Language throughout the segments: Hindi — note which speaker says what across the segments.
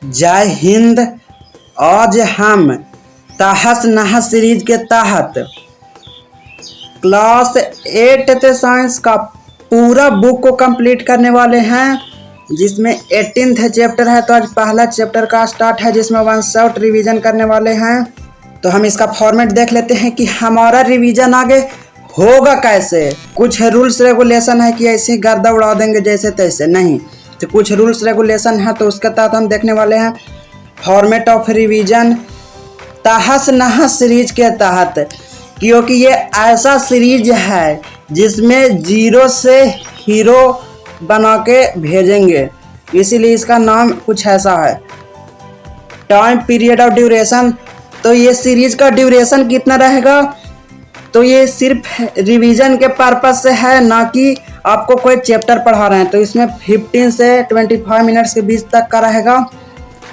Speaker 1: जय हिंद। आज हम तहस नहस सीरीज के तहत क्लास 8th साइंस का पूरा बुक को कंप्लीट करने वाले हैं, जिसमें 18th चैप्टर है। तो आज पहला चैप्टर का स्टार्ट है, जिसमें वन शॉट रिवीजन करने वाले हैं। तो हम इसका फॉर्मेट देख लेते हैं कि हमारा रिवीजन आगे होगा कैसे। कुछ रूल्स रेगुलेशन है कि ऐसे ही गर्दा उड़ा देंगे जैसे तैसे, नहीं। तो कुछ रूल्स रेगुलेशन है, तो उसके तहत हम देखने वाले हैं फॉर्मेट ऑफ रिवीजन तहस नहस सीरीज के तहत, क्योंकि ये ऐसा सीरीज है जिसमें जीरो से हीरो बना के भेजेंगे, इसीलिए इसका नाम कुछ ऐसा है। टाइम पीरियड ऑफ ड्यूरेशन, तो ये सीरीज का ड्यूरेशन कितना रहेगा, तो ये सिर्फ रिवीजन के पर्पज से है, ना कि आपको कोई चैप्टर पढ़ा रहे हैं। तो इसमें 15 से 25 मिनट्स के बीच तक का रहेगा,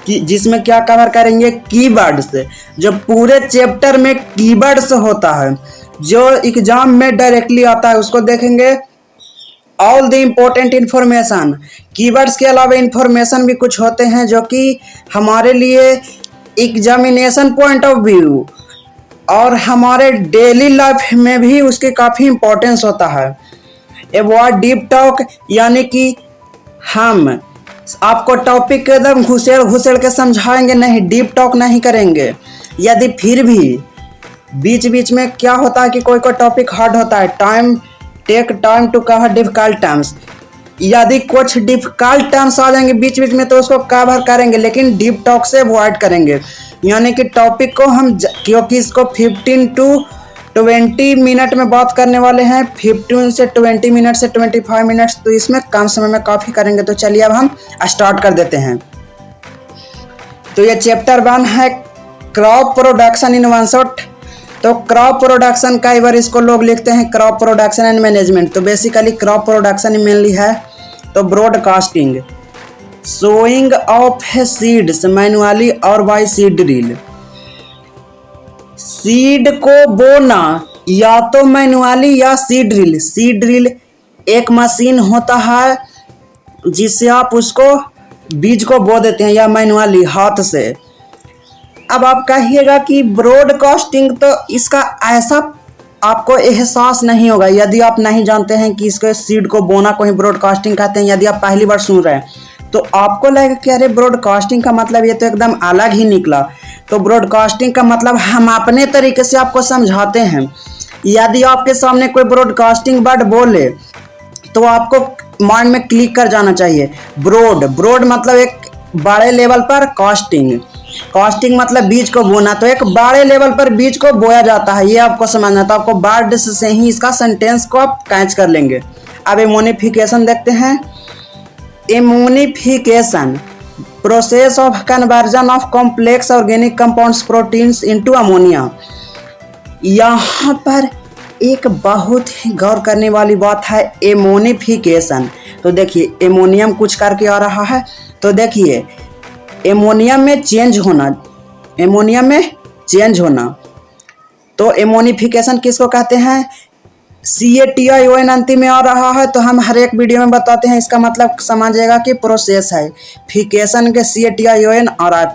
Speaker 1: कि जिसमें क्या कवर करेंगे, कीवर्ड्स। जो पूरे चैप्टर में कीवर्ड्स होता है, जो एग्जाम में डायरेक्टली आता है, उसको देखेंगे। All the important information, keywords के अलावा इन्फॉर्मेशन भी कुछ होते हैं जो कि हमारे लिए एग्जामिनेशन पॉइंट ऑफ व्यू और हमारे डेली लाइफ में भी उसकी काफ़ी इम्पोर्टेंस होता है। अवॉइड डीप टॉक, यानी कि हम आपको टॉपिक एकदम घुसेड़ के समझाएंगे नहीं, डीप टॉक नहीं करेंगे। यदि फिर भी बीच बीच में क्या होता है कि कोई टॉपिक हार्ड होता है, take time to cover difficult terms. यदि कुछ डिफिकल्ट टर्म्स आ जाएंगे बीच बीच में, तो उसको कवर करेंगे, लेकिन डीप टॉक से अवॉइड करेंगे। यानी कि टॉपिक को हम, क्योंकि इसको 15 टू 20 मिनट में बात करने वाले हैं, 15 से 20 मिनट से 25 मिनट्स, तो इसमें कम समय में काफ़ी करेंगे। तो चलिए अब हम स्टार्ट कर देते हैं। तो ये चैप्टर 1 है crop production in one shot. तो क्रॉप प्रोडक्शन का बार इसको लोग लिखते हैं क्रॉप प्रोडक्शन एंड मैनेजमेंट। तो बेसिकली क्रॉप प्रोडक्शन मेनली है। तो broadcasting, sowing of seeds manually और बाय सीड ड्रिल। सीड को बोना या तो मैनुअली या सीड ड्रिल। सीड ड्रिल एक मशीन होता है जिससे आप उसको बीज को बो देते हैं, या मैनुअली हाथ से। अब आप कहिएगा कि ब्रॉडकास्टिंग, तो इसका ऐसा आपको एहसास नहीं होगा यदि आप नहीं जानते हैं कि इसको सीड को बोना को ही ब्रॉडकास्टिंग कहते हैं। यदि आप पहली बार सुन रहे हैं तो आपको लगेगा कि अरे ब्रॉडकास्टिंग का मतलब ये तो एकदम अलग ही निकला। तो ब्रॉडकास्टिंग का मतलब हम अपने तरीके से आपको समझाते हैं। यदि आपके सामने कोई ब्रॉडकास्टिंग वर्ड बोले तो आपको माइंड में क्लिक कर जाना चाहिए। ब्रॉड मतलब एक बड़े लेवल पर, कास्टिंग मतलब बीज को बोना, तो एक बड़े लेवल पर बीज को बोया जाता है, ये आपको समझना। तो आपको वर्ड्स से ही इसका सेंटेंस को आप कैच कर लेंगे। अब एमोनिफिकेशन देखते हैं। Ammonification, process of conversion of complex organic compounds proteins into ammonia. यहाँ पर एक बहुत ही गौर करने वाली बात है, एमोनिफिकेशन। तो देखिए एमोनियम कुछ करके आ रहा है, तो देखिए एमोनियम में चेंज होना, तो एमोनिफिकेशन किसको कहते हैं। CATION अंतिम में आ रहा है, तो हम हर एक वीडियो में बताते हैं। इसका मतलब समझिएगा कि प्रोसेस है, फिकेशन के CATION आ रहा है।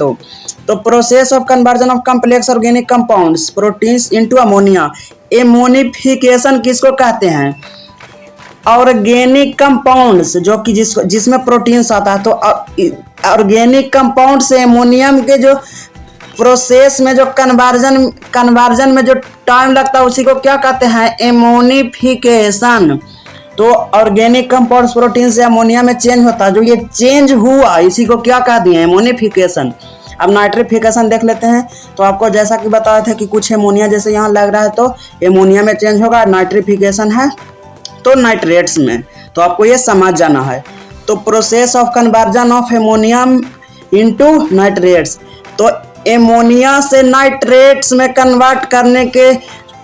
Speaker 1: तो process of conversion of complex organic compounds proteins into ammonia. Ammonification किसको कहते हैं, ऑर्गेनिक कंपाउंड्स, जो कि जिसमें प्रोटीन्स आता है। तो ऑर्गेनिक कंपाउंड से एमोनियम के जो प्रोसेस में जो कन्वर्जन में जो टाइम लगता है, उसी को क्या कहते हैं, एमोनिफिकेशन। तो ऑर्गेनिक कंपाउंड्स प्रोटीन से अमोनिया में चेंज होता है, जो ये चेंज हुआ इसी को क्या कह दिए, एमोनिफिकेशन। अब नाइट्रिफिकेशन देख लेते हैं। तो आपको जैसा कि बताया था कि कुछ एमोनिया जैसे यहाँ लग रहा है, तो एमोनिया में चेंज होगा। नाइट्रिफिकेशन है तो नाइट्रेट्स में, तो आपको ये समझ जाना है। तो process of conversion of ammonium into nitrates, तो एमोनिया से नाइट्रेट्स में कन्वर्ट करने के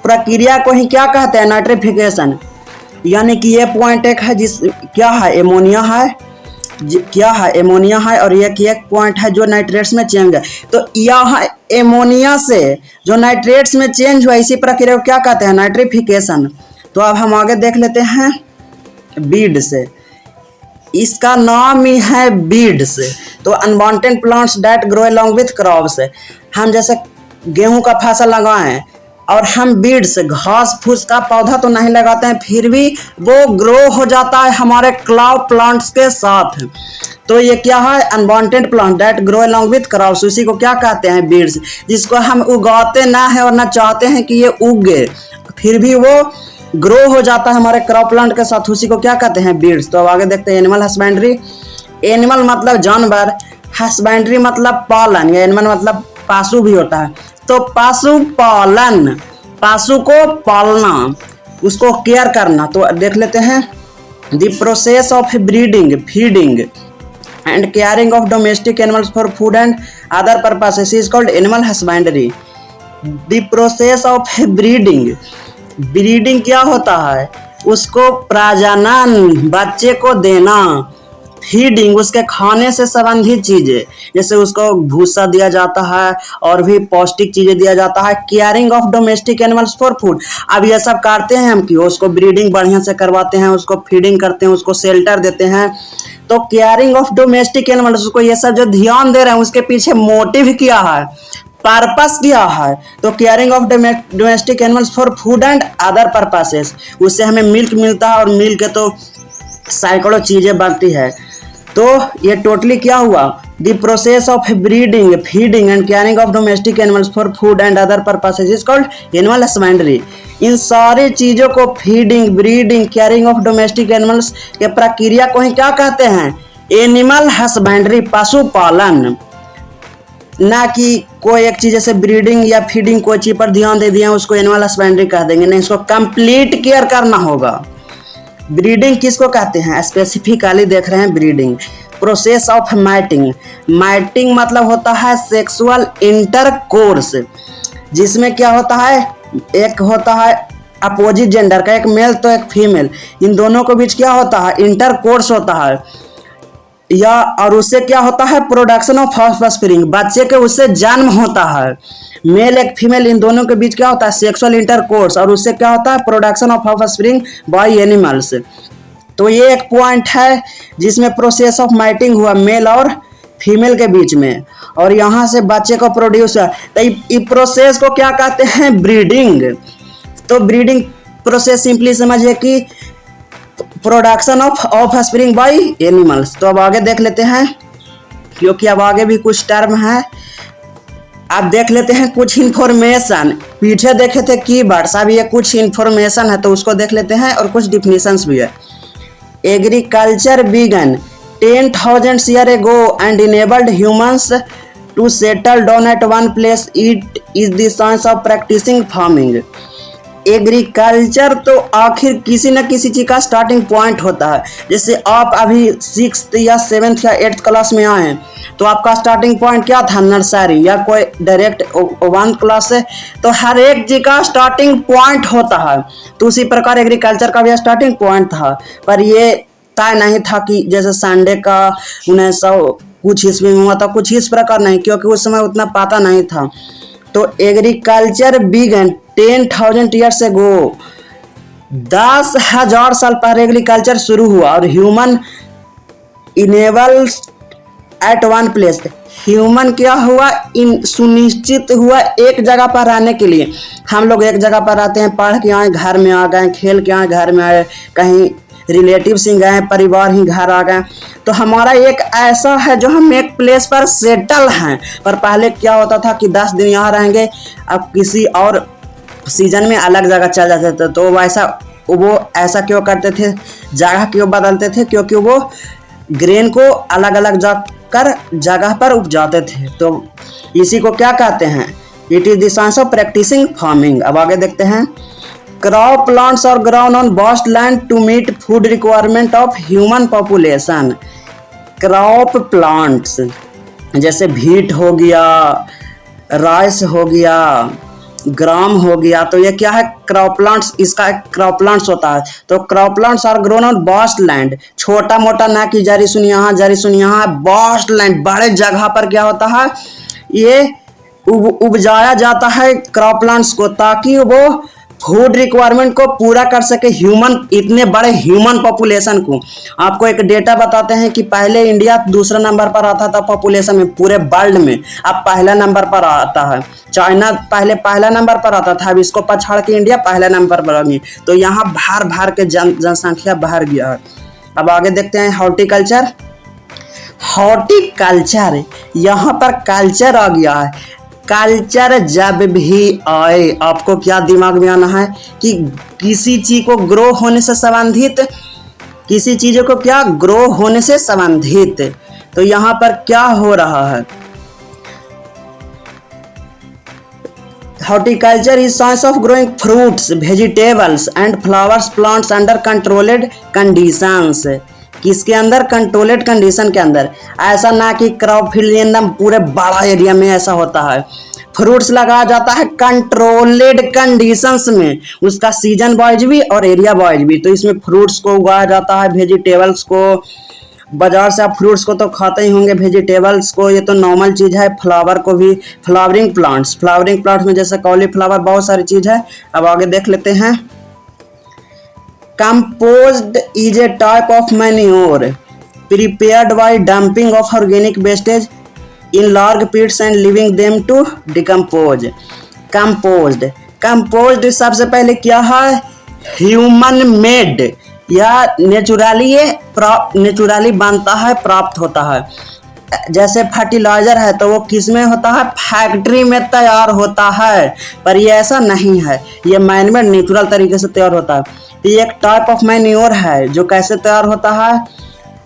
Speaker 1: प्रक्रिया को ही क्या कहते हैं, नाइट्रिफिकेशन। यानी कि ये पॉइंट एक है जिस क्या है, एमोनिया है, और ये एक पॉइंट है जो नाइट्रेट्स में चेंज है। तो यह एमोनिया से जो नाइट्रेट्स में चेंज हुआ, इसी प्रक्रिया को क्या कहते हैं, नाइट्रिफिकेशन। तो अब हम आगे देख लेते हैं बीड से। इसका नाम ही है बीड्स। तो unwanted plants that grow along with crops, हम जैसे गेहूं का फसल लगाएं और हम बीड्स घास फूस का पौधा तो नहीं लगाते हैं, फिर भी वो ग्रो हो जाता है हमारे क्रॉप प्लांट्स के साथ। तो ये क्या है, unwanted plant that grow along with crops, उसी को क्या कहते हैं, बीड्स, जिसको हम उगाते ना है और ना चाहते हैं कि ये उगे, फिर भी वो ग्रो हो जाता है हमारे क्रॉप प्लांट के साथ, उसी को क्या कहते हैं, बीड्स। तो अब आगे देखते हैं एनिमल हस्बेंड्री। एनिमल मतलब जानवर, हस्बेंड्री मतलब पालन, या एनिमल मतलब पशु भी होता है। तो पशु पालन, पशु को पालना, उसको केयर करना। तो देख लेते हैं, the process of breeding, feeding and caring of domestic animals for food and other purposes is called animal husbandry. The process of breeding, breeding क्या होता है, उसको प्रजनन, बच्चे को देना, फीडिंग उसके खाने से संबंधित चीजें, जैसे उसको भूसा दिया जाता है और भी पौष्टिक चीजें दिया जाता है। Caring of domestic animals for food, अब ये सब करते हैं हम कि उसको ब्रीडिंग बढ़िया से करवाते हैं, उसको फीडिंग करते हैं, उसको शेल्टर देते हैं। तो केयरिंग ऑफ डोमेस्टिक एनिमल्स, उसको ये सब जो ध्यान दे रहे हैं उसके पीछे मोटिव क्या है, पर्पस क्या है। तो caring of domestic animals for food and other purposes, उससे हमें मिल्क मिलता है और मिल्क के तो सैकड़ों चीजें बनती है। तो ये टोटली क्या हुआ, the process of breeding, feeding and caring of domestic animals for food and other purposes is called animal husbandry. इन सारी चीजों को, feeding, breeding, caring of domestic animals के प्रक्रिया को ही क्या कहते हैं, एनिमल हस्बेंड्री, पशुपालन। ना कि कोई एक चीज जैसे ब्रीडिंग या फीडिंग कोई चीज पर ध्यान दे दिया उसको एनिमल हस्बेंड्री कह देंगे, नहीं, इसको कंप्लीट केयर करना होगा। ब्रीडिंग किसको कहते हैं, स्पेसिफिकली देख रहे हैं breeding. Process of mating, mating मतलब होता है सेक्सुअल इंटरकोर्स, जिसमें क्या होता है, एक होता है अपोजिट जेंडर का, एक मेल तो एक फीमेल, इन दोनों के बीच क्या होता है, इंटरकोर्स होता है, या और उससे क्या होता है, प्रोडक्शन ऑफ ऑफस्प्रिंग, बच्चे के उससे जन्म होता है। मेल एक फीमेल, इन दोनों के बीच क्या होता है, सेक्सुअल इंटरकोर्स, और उससे क्या होता है, production of offspring by animals. तो ये एक पॉइंट है जिसमें प्रोसेस ऑफ मैटिंग हुआ मेल और फीमेल के बीच में, और यहाँ से बच्चे को प्रोड्यूस हुआ। तो इस प्रोसेस को क्या कहते हैं, ब्रीडिंग। तो ब्रीडिंग प्रोसेस सिंपली समझिए कि production of offspring by animals. तो अब आगे देख लेते हैं, क्योंकि अब आगे भी कुछ टर्म है, अब देख लेते हैं कुछ इन्फॉर्मेशन। पीछे देखे थे कीवर्ड्स, अब ये कुछ इन्फॉर्मेशन है तो उसको देख लेते हैं, और कुछ डिफिनेशंस भी है। Agriculture began 10,000 years ago and enabled humans to settle down at one place. It is the science of practicing farming. Agriculture तो आखिर किसी न किसी चीज़ का स्टार्टिंग पॉइंट होता है। जैसे आप अभी 6th या 7th या 8th क्लास में आए हैं तो आपका स्टार्टिंग पॉइंट क्या था, नर्सरी या कोई डायरेक्ट 1th क्लास से। तो हर एक चीज़ का स्टार्टिंग पॉइंट होता है, तो उसी प्रकार एग्रीकल्चर का भी स्टार्टिंग पॉइंट था। पर ये तय नहीं था कि जैसे संडे का 1900 कुछ ईस्वी में हुआ था, कुछ इस प्रकार नहीं, क्योंकि उस समय उतना पता नहीं था। तो एग्रीकल्चर बिगन 10,000 years ago, 10,000 साल पहले एग्रीकल्चर शुरू हुआ, और human enable at one place, human क्या हुआ, इन सुनिश्चित हुआ एक जगह पर रहने के लिए। हम लोग एक जगह पर रहते हैं, पढ़ के आए घर में आ गए, खेल के आए घर में आए, कहीं रिलेटिव्स ही गए, परिवार ही घर आ गए। तो हमारा एक ऐसा है जो हम एक प्लेस पर सेटल हैं। पर पहले क्या होता था कि 10 दिन यहाँ रहेंगे, अब किसी और सीजन में अलग जगह चल जाते थे। तो वो ऐसा क्यों करते थे, जगह क्यों बदलते थे, क्योंकि वो ग्रेन को अलग अलग जाकर जगह पर उपजाते थे। तो इसी को क्या कहते हैं, it is the science of practicing farming. अब आगे देखते हैं, crop plants are grown on vast land to meet food requirement of human population. Crop plants जैसे व्हीट हो गया, राइस हो गया, ग्राम हो गया, तो ये क्या है, क्रॉप प्लांट्स, इसका एक क्रॉप प्लांट्स होता है। तो crop plants are grown on vast land, छोटा मोटा ना कि जरी सुन यहाँ जरी सुन यहाँ, वास्ट लैंड, बड़े जगह पर क्या होता है, ये उपजाया जाता है क्रॉप प्लांट्स को, ताकि वो फूड रिक्वायरमेंट को पूरा कर सके ह्यूमन, इतने बड़े ह्यूमन पॉपुलेशन को। आपको एक डेटा बताते हैं कि पहले इंडिया दूसरा नंबर पर आता था पॉपुलेशन में पूरे वर्ल्ड में, अब पहला नंबर पर आता है। चाइना पहले पहला नंबर पर आता था, अब इसको पछाड़ के इंडिया पहला नंबर पर आ गई। तो यहाँ भार के जनसंख्या बढ़ गया है। अब आगे देखते हैं हॉर्टिकल्चर। हॉर्टिकल्चर, यहाँ पर कल्चर आ गया है। कल्चर जब भी आए आपको क्या दिमाग में आना है कि किसी चीज को ग्रो होने से संबंधित, किसी चीजों को क्या ग्रो होने से संबंधित। तो यहाँ पर क्या हो रहा है, horticulture is science of growing fruits, vegetables and flowers plants under controlled conditions. किसके अंदर? कंट्रोलेड कंडीशन के अंदर। ऐसा ना कि क्रॉप फील्ड एकदम पूरे बड़ा एरिया में ऐसा होता है। फ्रूट्स लगाया जाता है कंट्रोलेड कंडीशंस में, उसका सीजन वाइज भी और एरिया वाइज भी। तो इसमें फ्रूट्स को उगाया जाता है, वेजिटेबल्स को, बाजार से आप फ्रूट्स को तो खाते ही होंगे, वेजिटेबल्स को ये तो नॉर्मल चीज़ है, फ्लावर को भी, फ्लावरिंग प्लांट्स में जैसे कॉलीफ्लावर, बहुत सारी चीज़ है। अब आगे देख लेते हैं। Compost is a type of manure prepared by dumping of organic wastage in large pits and leaving them to decompose. Compost सबसे पहले क्या है? ह्यूमन मेड या नेचुरली बनता है, प्राप्त होता है। जैसे फर्टिलाइजर है तो वो किस में होता है? फैक्ट्री में तैयार होता है, पर ये ऐसा नहीं है, ये मैनमेड नेचुरल तरीके से तैयार होता है। ये एक टाइप ऑफ मैन्योर है जो कैसे तैयार होता है?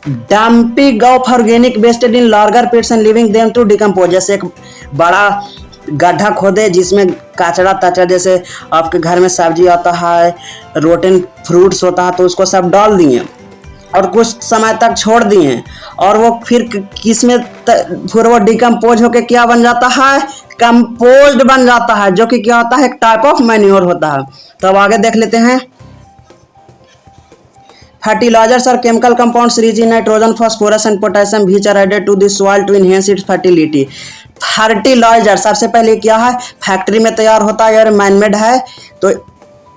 Speaker 1: Dumping of organic wastage in larger pits and leaving them to decompose. जैसे एक बड़ा गड्ढा खोदे जिसमें कचरा तचरा, जैसे आपके घर में सब्जी आता है, रोटन फ्रूट्स होता है, तो उसको सब डाल दिए और कुछ समय तक छोड़ दिए और वो फिर किस में फिर वो डिकम्पोज होके क्या बन जाता है? कंपोस्ट बन जाता है, जो कि क्या होता है? एक टाइप ऑफ मैन्योर होता है। तो अब आगे देख लेते हैं। Fertilizers are chemical compounds rich in nitrogen, phosphorus and potassium which are added to the soil to enhance its fertility. Fertiliser सबसे पहले क्या है? फैक्ट्री में तैयार होता है और मैनमेड है। तो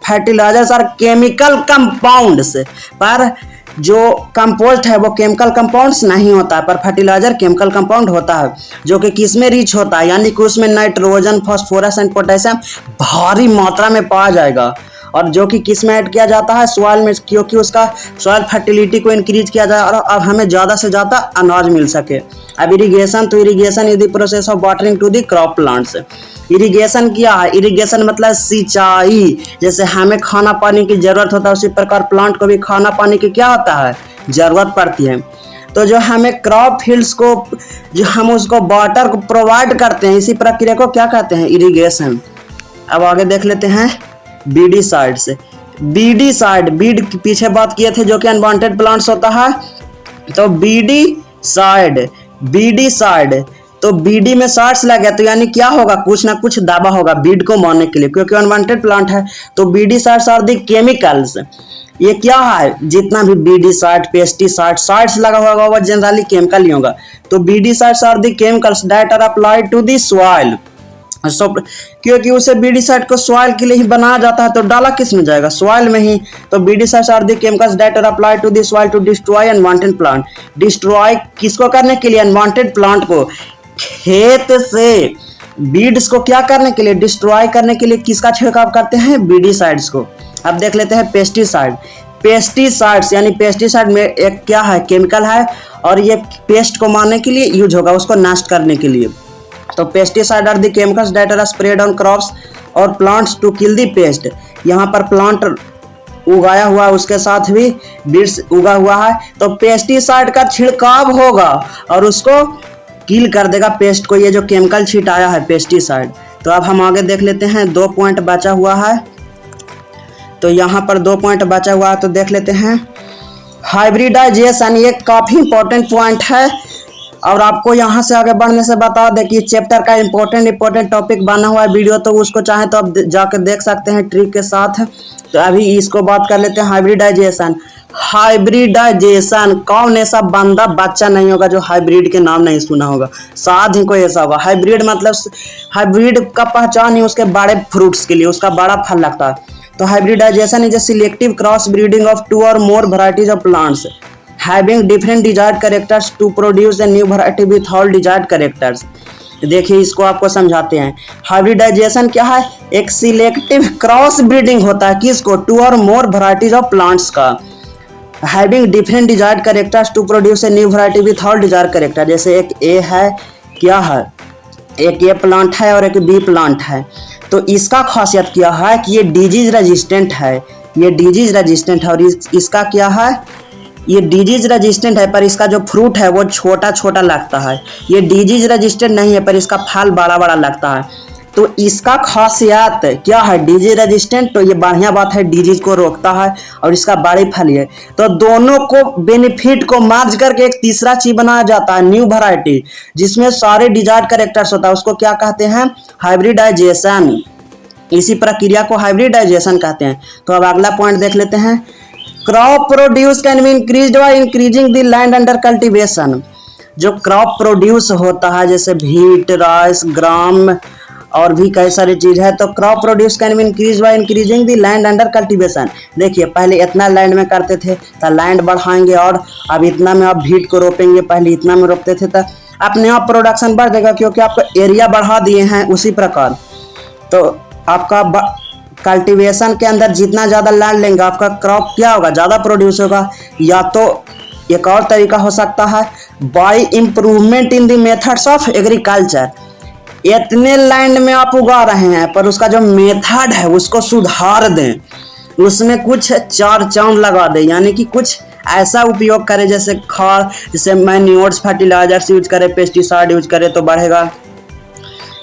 Speaker 1: फर्टिलाइजर्स आर केमिकल कंपाउंड्स, पर जो कंपोस्ट है वो केमिकल कंपाउंड्स नहीं होता है, पर फर्टिलाइजर केमिकल कंपाउंड होता है जो कि किस में रिच होता है, यानी कि उसमें नाइट्रोजन, फास्फोरस एंड पोटेशियम भारी मात्रा में पाया जाएगा, और जो कि किस में ऐड किया जाता है? सॉइल में, क्योंकि उसका सॉइल फर्टिलिटी को इंक्रीज किया जाए और अब हमें ज़्यादा से ज़्यादा अनाज मिल सके। अब इरिगेशन, तो irrigation is the process of watering to the crop plants. Irrigation क्या है? इरिगेशन मतलब सिंचाई। जैसे हमें खाना पानी की ज़रूरत होता है उसी प्रकार प्लांट को भी खाना पानी की क्या होता है? ज़रूरत पड़ती है। तो जो हमें क्रॉप फील्ड्स को, जो हम उसको वाटर को प्रोवाइड करते हैं, इसी प्रक्रिया को क्या कहते हैं? इरिगेशन। अब आगे देख लेते हैं बीडी साइड से। बीड पीछे बात किए थे जो कि अनवांटेड प्लांट्स होता है। तो बीडी साइड, तो बीडी में साइड्स लगे तो यानी क्या होगा? कुछ ना कुछ दावा होगा बीड को मारने के लिए, क्योंकि अनवांटेड प्लांट है। तो weedicides are the chemicals. ये क्या है? जितना भी बीडी साइड, पेस्टिसाइड, साइड्स लगा होगा वो जनरली केमिकल ही होगा। तो weedicides are the chemicals that are applied to the soil. क्योंकि उसे बीडीसाइड को सॉइल के लिए ही बनाया जाता है, तो डाला किस में जाएगा? सॉइल में ही। तो weedicides are the chemicals that are applied to the soil to destroy unwanted plant. Destroy किसको करने के लिए? अनवांटेड प्लांट को। खेत से बीड्स को क्या करने के लिए? डिस्ट्रॉय करने के लिए किसका छिड़काव करते हैं? बीडीसाइड्स को। अब देख लेते हैं पेस्टिसाइड्स, यानी पेस्टिसाइड में एक क्या है? केमिकल है, और ये पेस्ट को मारने के लिए यूज होगा, उसको नष्ट करने के लिए। तो pesticide are the chemicals that are spread on crops और plants to kill the pest. यहाँ पर प्लांट उगाया हुआ है, उसके साथ भी बीड्स उगा हुआ है, तो पेस्टिसाइड का छिड़काव होगा और उसको किल कर देगा पेस्ट को, ये जो केमिकल छिटाया है पेस्टिसाइड। तो अब हम आगे देख लेते हैं। 2 पॉइंट बचा हुआ है, तो यहाँ पर 2 पॉइंट बचा हुआ है, तो देख लेते हैं। हाइब्रिडाइजेशन, ये काफ़ी इंपॉर्टेंट पॉइंट है, और आपको यहाँ से आगे बढ़ने से बता दें कि चैप्टर का इंपॉर्टेंट टॉपिक बना हुआ है वीडियो, तो उसको चाहे तो आप जाकर देख सकते हैं ट्रिक के साथ। तो अभी इसको बात कर लेते हैं। हाइब्रिडाइजेशन, कौन ऐसा बंदा बच्चा नहीं होगा जो हाइब्रिड के नाम नहीं सुना होगा? शायद ही कोई ऐसा होगा। हाइब्रिड मतलब हाइब्रिड का पहचान ही उसके बड़े फ्रूट्स के लिए, उसका बड़ा फल लगता है। तो hybridization is a selective cross breeding of two और more varieties of plants having different desired characters to produce a new variety with all desired characters. देखिए इसको आपको समझाते हैं। हाइब्रिडाइजेशन क्या है? एक सिलेक्टिव क्रॉस ब्रीडिंग होता है किसको? टू और मोर वैरायटीज ऑफ प्लांट्स का। Having different desired characters to produce a new variety with all desired character. जैसे एक ए है, क्या है, एक ए प्लांट है और एक बी प्लांट है। तो इसका खासियत क्या है कि ये डिजीज रेजिस्टेंट है, ये डिजीज रेजिस्टेंट है। और इसका क्या है? ये डिजीज रेजिस्टेंट है पर इसका जो फ्रूट है वो छोटा छोटा लगता है। ये डिजीज रेजिस्टेंट नहीं है पर इसका फल बड़ा बड़ा लगता है। तो इसका खासियत क्या है? Disease resistant. तो ये बढ़िया बात है, डिजीज को रोकता है और इसका बड़ी फल है। तो दोनों को बेनिफिट को मर्ज करके एक तीसरा चीज बनाया जाता है, न्यू वैरायटी, जिसमें सारे डिजायर्ड कैरेक्टर्स होता है। उसको क्या कहते हैं? हाइब्रिडाइजेशन। इसी प्रक्रिया को हाइब्रिडाइजेशन कहते हैं। तो अब अगला पॉइंट देख लेते हैं। Crop produce can be increased by increasing the land under cultivation. जो क्रॉप प्रोड्यूस होता है जैसे व्हीट, राइस, ग्राम और भी कई सारी चीज है, तो crop produce can be increase by increasing the land under cultivation. देखिए पहले इतना लैंड में करते थे तो लैंड बढ़ाएंगे और अब इतना में आप व्हीट को रोपेंगे, पहले इतना में रोपते थे तो अपने आप प्रोडक्शन बढ़ जाएगा क्योंकि आपको एरिया बढ़ा दिए हैं। उसी प्रकार तो आपका कल्टीवेशन के अंदर जितना ज़्यादा लैंड लेंगे आपका क्रॉप क्या होगा? ज़्यादा प्रोड्यूस होगा। या तो एक और तरीका हो सकता है by improvement in the methods of agriculture. इतने लैंड में आप उगा रहे हैं पर उसका जो मेथड है उसको सुधार दें, उसमें कुछ चार चांद लगा दें, यानी कि कुछ ऐसा उपयोग करें जैसे खाद, जैसे मैन्योर्स, फर्टिलाइजर्स यूज करें, पेस्टिसाइड यूज करें तो बढ़ेगा।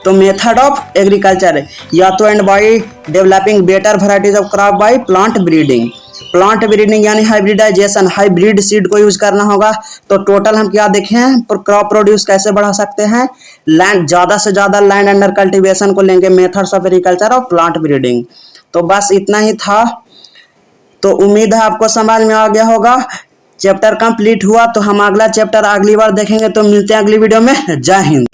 Speaker 1: तो मेथड ऑफ एग्रीकल्चर है या तो and by developing better varieties of crop by plant breeding. Plant breeding यानी हाइब्रिडाइजेशन, हाइब्रिड सीड को यूज करना होगा। तो टोटल हम क्या देखें, क्रॉप प्रोड्यूस कैसे बढ़ा सकते हैं? लैंड, ज़्यादा से ज़्यादा लैंड अंडर कल्टीवेशन को लेंगे, मेथड्स ऑफ एग्रीकल्चर और प्लांट ब्रीडिंग। तो बस इतना ही था। तो उम्मीद है आपको समझ में आ गया होगा। चैप्टर कंप्लीट हुआ तो हम अगला चैप्टर अगली बार देखेंगे। तो मिलते हैं अगली वीडियो में। जय हिंद।